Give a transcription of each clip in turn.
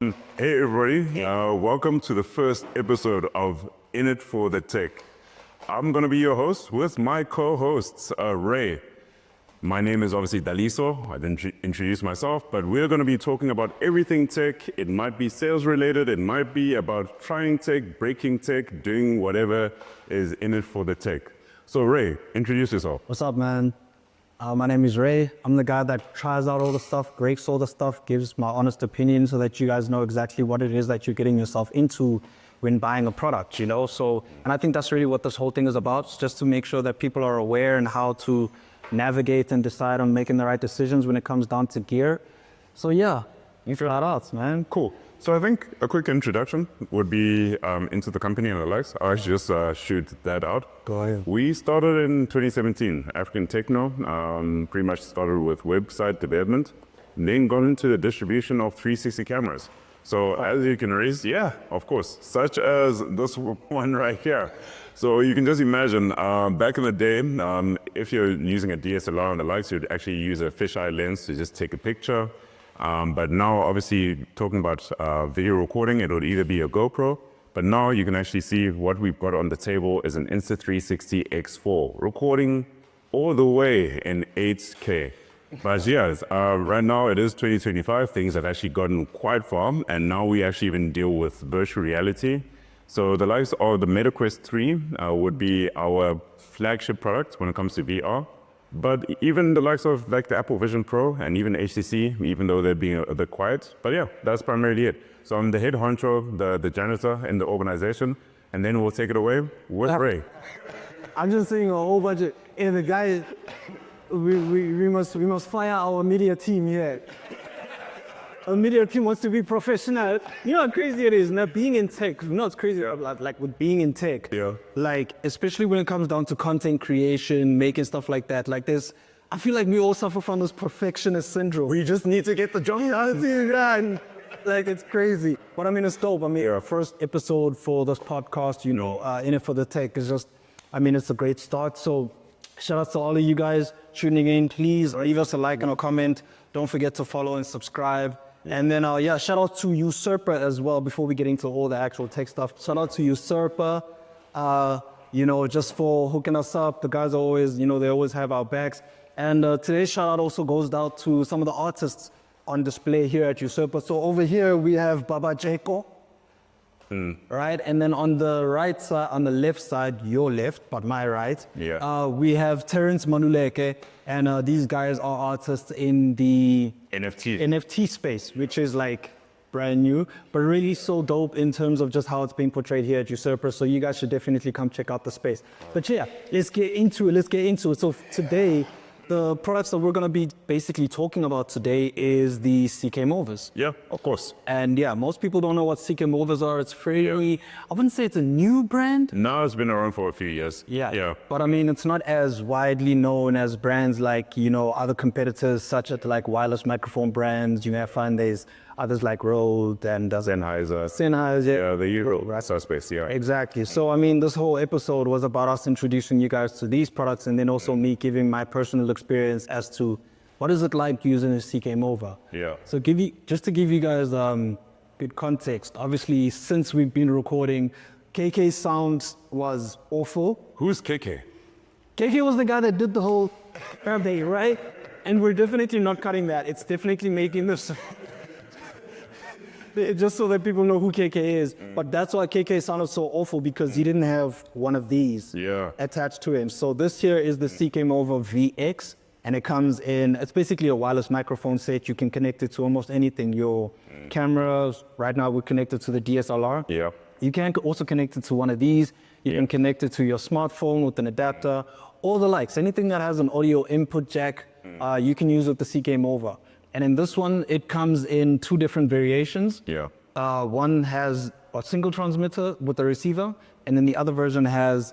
Hey everybody, welcome to the first episode of In It for the Tech. I'm going to be your host with my co-hosts, Ray. My name is obviously Daliso. I didn't introduce myself, but we're going to be talking about everything tech. It might be sales related, it might be about trying tech, breaking tech, doing whatever is in it for the tech. So Ray, introduce yourself. What's up, man? My name is Ray. I'm the guy that tries out all the stuff, breaks all the stuff, gives my honest opinion so that you guys know exactly what it is that you're getting yourself into when buying a product, you know? So, and I think that's really what this whole thing is about, it's just to make sure that people are aware and how to navigate and decide on making the right decisions when it comes down to gear. So yeah, shout outs, man. Cool. So I think a quick introduction would be into the company and the likes. I'll just shoot that out. Go ahead. We started in 2017, African Techno, pretty much started with website development, and then got into the distribution of 360 cameras. So as you can raise, yeah, of course, such as this one right here. So you can just imagine, back in the day, if you're using a DSLR and the likes, you'd actually use a fisheye lens to just take a picture. But now, obviously, talking about video recording, it would either be a GoPro, but now you can actually see what we've got on the table is an Insta360 X4, recording all the way in 8K. But yeah, right now it is 2025, things have actually gotten quite far, and now we actually even deal with virtual reality. So the likes of the MetaQuest 3 would be our flagship product when it comes to VR. But even the likes of like the Apple Vision Pro and even HTC, even though they're being a bit quiet, but yeah, that's primarily it. So I'm the head honcho, the janitor in the organization, and then we'll take it away with Ray. I'm just saying a whole bunch of, and the guy, we must fire our media team here. Our media team wants to be professional. You know how crazy it is, now being in tech, you know it's crazy, like with being in tech. Yeah. Like, especially when it comes down to content creation, making stuff like that, like I feel like we all suffer from this perfectionist syndrome. We just need to get the job done. Like, it's crazy. But I mean, it's dope. I mean, our first episode for this podcast, you know, In It for the Tech is just, I mean, it's a great start. So shout out to all of you guys tuning in. Please leave us a like and a comment. Don't forget to follow and subscribe. And then, yeah, shout out to Usurper as well before we get into all the actual tech stuff. Shout out to Usurper, you know, just for hooking us up. The guys always, you know, they always have our backs. And today's shout out also goes down to some of the artists on display here at Usurper. So over here we have Baba Jeko, right? And then on the right side, on the left side, your left, but my right, we have Terrence Manuleke. And these guys are artists in the NFT space, which is like brand new, but really so dope in terms of just how it's being portrayed here at Usurper. So you guys should definitely come check out the space. But yeah, let's get into it. So today, the products that we're gonna be basically talking about today is the CK Movers. Yeah, of course. And yeah, most people don't know what CK Movers are. It's very, I wouldn't say it's a new brand. No, it's been around for a few years. Yeah. But I mean, it's not as widely known as brands like, you know, other competitors such as like wireless microphone brands. You may find there's others like Rode and Sennheiser. Yeah, the usual suspects, yeah. Exactly. So, I mean, this whole episode was about us introducing you guys to these products and then also me giving my personal experience as to what is it like using a CK Mover. Yeah. So just to give you guys good context, obviously since we've been recording, KK sound was awful. Who's KK? KK was the guy that did the whole birthday, right? And we're definitely not cutting that. It's definitely making this just so that people know who KK is. But that's why KK sounded so awful, because he didn't have one of these attached to him. So this here is the CK Mover VX, and it comes in, it's basically a wireless microphone set. You can connect it to almost anything. Your cameras, right now we're connected to the DSLR. Yeah. You can also connect it to one of these. You can connect it to your smartphone with an adapter, all the likes. Anything that has an audio input jack, you can use with the CK Mover. And in this one, it comes in two different variations. Yeah. One has a single transmitter with a receiver, and then the other version has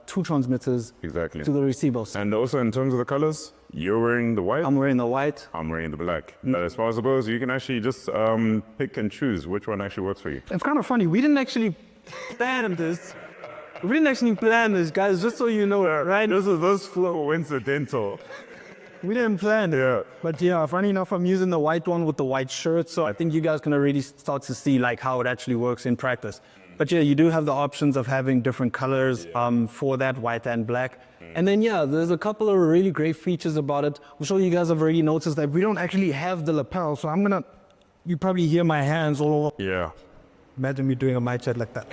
two transmitters to the receiver. And also in terms of the colors, you're wearing the white. I'm wearing the white. I'm wearing the black. But as far as it goes, you can actually just pick and choose which one actually works for you. It's kind of funny. We didn't actually plan this. Guys, just so you know, right? This flow coincidental. We didn't plan. Yeah. But yeah, funny enough, I'm using the white one with the white shirt. So I think you guys can already start to see like how it actually works in practice. But yeah, you do have the options of having different colors for that white and black. And then yeah, there's a couple of really great features about it. I'm sure you guys have already noticed that we don't actually have the lapel. So you probably hear my hands all over. Yeah. Imagine me doing a mic check like that.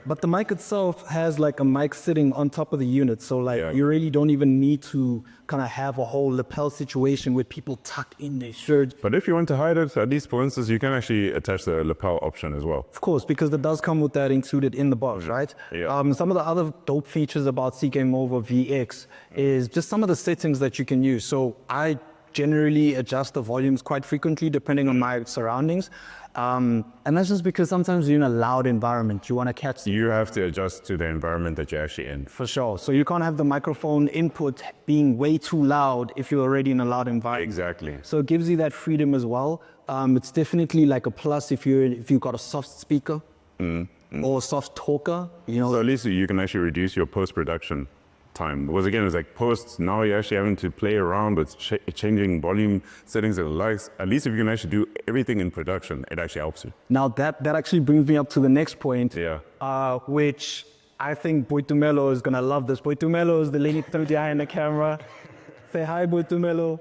But the mic itself has like a mic sitting on top of the unit. So like you really don't even need to kind of have a whole lapel situation where people tuck in their shirts. But if you want to hide it, at least for instance, you can actually attach the lapel option as well. Of course, because it does come with that included in the box, right? Yeah. Some of the other dope features about CK Mova VX is just some of the settings that you can use. So I generally adjust the volumes quite frequently depending on my surroundings. And that's just because sometimes you're in a loud environment. You want to catch... You have to adjust to the environment that you're actually in. For sure. So you can't have the microphone input being way too loud if you're already in a loud environment. Exactly. So it gives you that freedom as well. It's definitely like a plus if you've got a soft speaker or a soft talker. You know. So at least you can actually reduce your post-production time. Because again, it's like posts, now you're actually having to play around with changing volume settings and likes. At least if you can actually do everything in production, it actually helps you. Now that actually brings me up to the next point, which I think Boitumelo is gonna love this. Boitumelo is the lady behind the camera. Say hi, Boitumelo.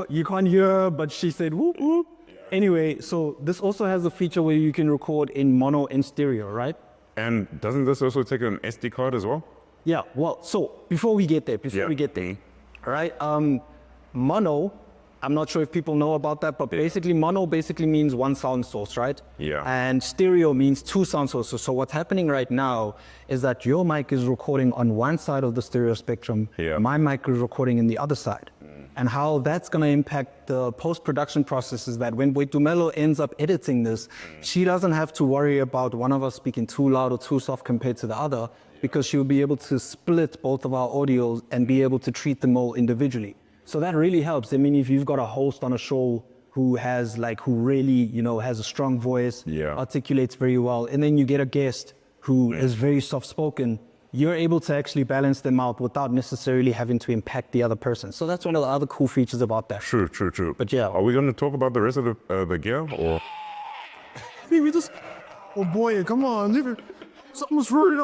You can't hear her, but she said whoop whoop. Anyway, so this also has a feature where you can record in mono and stereo, right? And doesn't this also take an SD card as well? Yeah, well, so before we get there, all right, mono, I'm not sure if people know about that, but basically mono means one sound source, right? Yeah. And stereo means two sound sources. So what's happening right now is that your mic is recording on one side of the stereo spectrum, my mic is recording in the other side. And how that's going to impact the post-production process is that when Boitumelo ends up editing this, she doesn't have to worry about one of us speaking too loud or too soft compared to the other, because she'll be able to split both of our audios and be able to treat them all individually. So that really helps. I mean, if you've got a host on a show who really, has a strong voice, articulates very well, and then you get a guest who is very soft-spoken, you're able to actually balance them out without necessarily having to impact the other person. So that's one of the other cool features about that. True. But yeah. Are we going to talk about the rest of the gear, or? Oh boy, come on, leave it. Something's rude.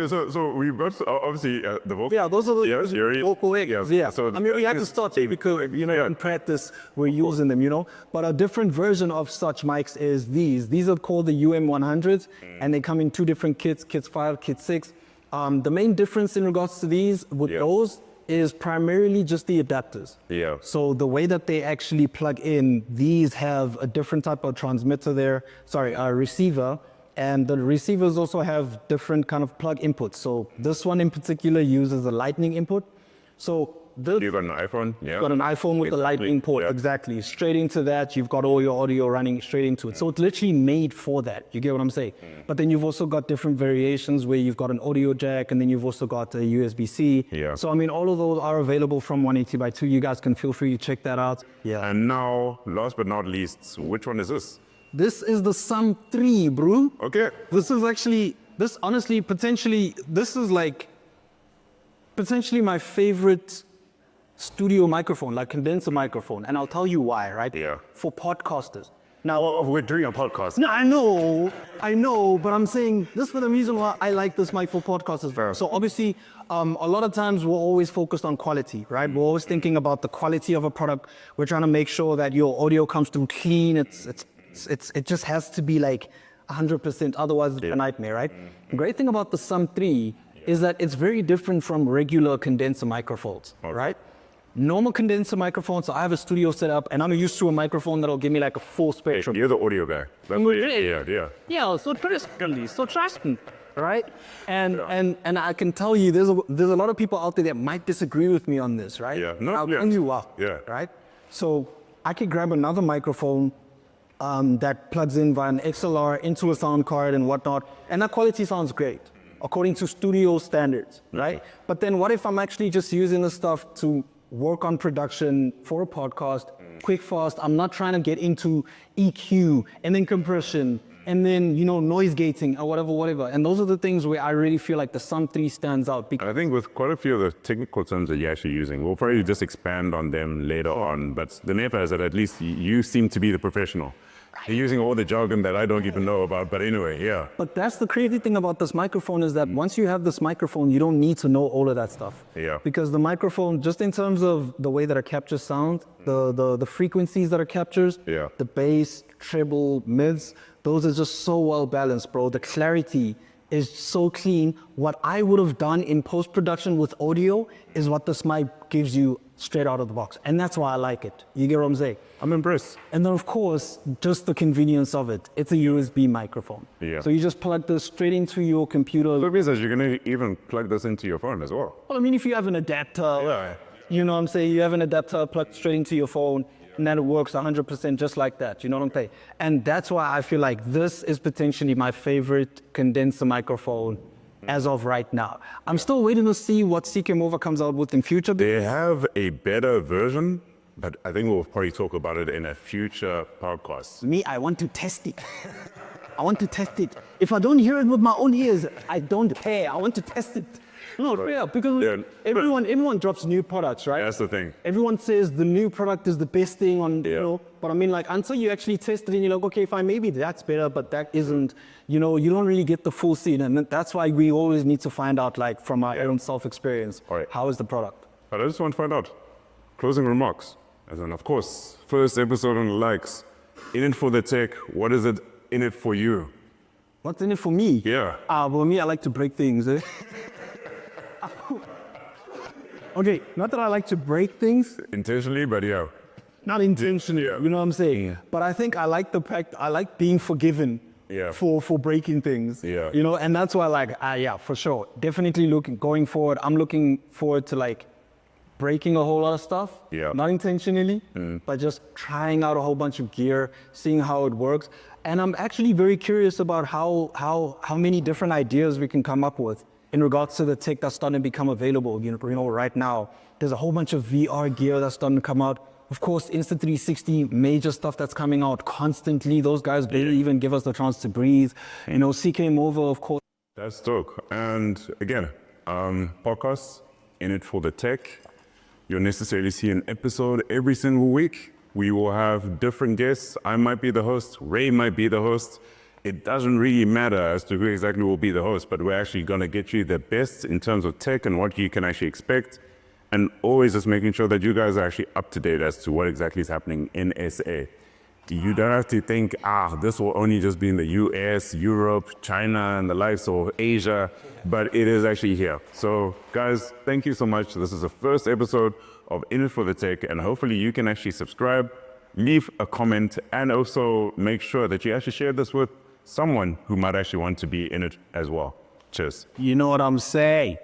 So we've got obviously the vocal. Yeah, those are the vocal eggs. Yeah. So I mean, we had to start it because in practice we're using them, But a different version of such mics is these. These are called the UM100s, and they come in two different kits: Kit 5, Kit 6. The main difference in regards to these with those is primarily just the adapters. Yeah. So the way that they actually plug in, these have a different type of transmitter there. Receiver. And the receivers also have different kind of plug inputs. So this one in particular uses a lightning input. So you've got an iPhone? Yeah. You've got an iPhone with a lightning port, exactly. Straight into that, you've got all your audio running straight into it. So it's literally made for that. You get what I'm saying? But then you've also got different variations where you've got an audio jack, and then you've also got a USB-C. Yeah. So I mean, all of those are available from 180x2. You guys can feel free to check that out. Yeah. And now, last but not least, which one is this? This is the Sum 3, bro. Okay. This is potentially my favorite studio microphone, like condenser microphone. And I'll tell you why, right? Yeah. For podcasters. Now, we're doing a podcast. No, I know, but I'm saying this for the reason why I like this mic for podcasters. Fair. So obviously, a lot of times we're always focused on quality, right? We're always thinking about the quality of a product. We're trying to make sure that your audio comes through clean. It just has to be like 100%, otherwise it's a nightmare, right? The great thing about the Sum 3 is that it's very different from regular condenser microphones, right? Normal condenser microphones, so I have a studio set up and I'm used to a microphone that'll give me like a full spectrum. You're the audio guy. Yeah, so trust me, right? And I can tell you there's a lot of people out there that might disagree with me on this, right? Yeah. I'll tell you why, right? So I could grab another microphone that plugs in via an XLR into a sound card and whatnot, and that quality sounds great according to studio standards, right? But then what if I'm actually just using this stuff to work on production for a podcast, quick, fast? I'm not trying to get into EQ and then compression and then, noise gating or whatever. And those are the things where I really feel like the Sum 3 stands out. I think with quite a few of the technical terms that you're actually using, we'll probably just expand on them later on. But the NEFA is that at least you seem to be the professional. You're using all the jargon that I don't even know about. But anyway, yeah. But that's the crazy thing about this microphone is that once you have this microphone, you don't need to know all of that stuff. Yeah. Because the microphone, just in terms of the way that it captures sound, the frequencies that it captures, Yeah. the bass, treble, mids, those are just so well balanced, bro. The clarity is so clean. What I would have done in post-production with audio is what this mic gives you straight out of the box. And that's why I like it. You get what I'm saying? I'm impressed. And then, of course, just the convenience of it. It's a USB microphone. Yeah. So you just plug this straight into your computer. So it means that you're going to even plug this into your phone as well. Well, I mean, if you have an adapter, Yeah. you know what I'm saying? You have an adapter plugged straight into your phone, and then it works 100% just like that. You know what I'm saying? And that's why I feel like this is potentially my favorite condenser microphone as of right now. I'm still waiting to see what CK Mova comes out with in future. They have a better version, but I think we'll probably talk about it in a future podcast. Me, I want to test it. I want to test it. If I don't hear it with my own ears, I don't care. I want to test it. No, yeah, because everyone drops new products, right? That's the thing. Everyone says the new product is the best thing but I mean, like, until you actually test it and you're like, okay, fine, maybe that's better, but that isn't, you don't really get the full scene. And that's why we always need to find out, like, from our own self-experience, All right. how is the product? But I just want to find out, closing remarks. As in, of course, first episode on the likes. In it for the tech, what is it in it for you? What's in it for me? Yeah. Well, me, I like to break things, eh? Okay, not that I like to break things. Intentionally, but yeah. Not intentionally, you know what I'm saying? Yeah. But I think I like the fact, I like being forgiven Yeah. for breaking things. Yeah. And that's why, like, yeah, for sure. Definitely going forward, I'm looking forward to, like, breaking a whole lot of stuff. Yeah. Not intentionally, but just trying out a whole bunch of gear, seeing how it works. And I'm actually very curious about how many different ideas we can come up with in regards to the tech that's starting to become available. Right now, there's a whole bunch of VR gear that's starting to come out. Of course, Insta360, major stuff that's coming out constantly. Those guys barely even give us the chance to breathe. CK Mova, of course. That's dope. And again, podcasts, in it for the tech. You'll necessarily see an episode every single week. We will have different guests. I might be the host. Ray might be the host. It doesn't really matter as to who exactly will be the host, but we're actually going to get you the best in terms of tech and what you can actually expect. And always just making sure that you guys are actually up to date as to what exactly is happening in SA. You don't have to think, this will only just be in the US, Europe, China, and the likes, or Asia, but it is actually here. So guys, thank you so much. This is the first episode of In It For The Tech, and hopefully you can actually subscribe, leave a comment, and also make sure that you actually share this with someone who might actually want to be in it as well. Cheers. You know what I'm saying?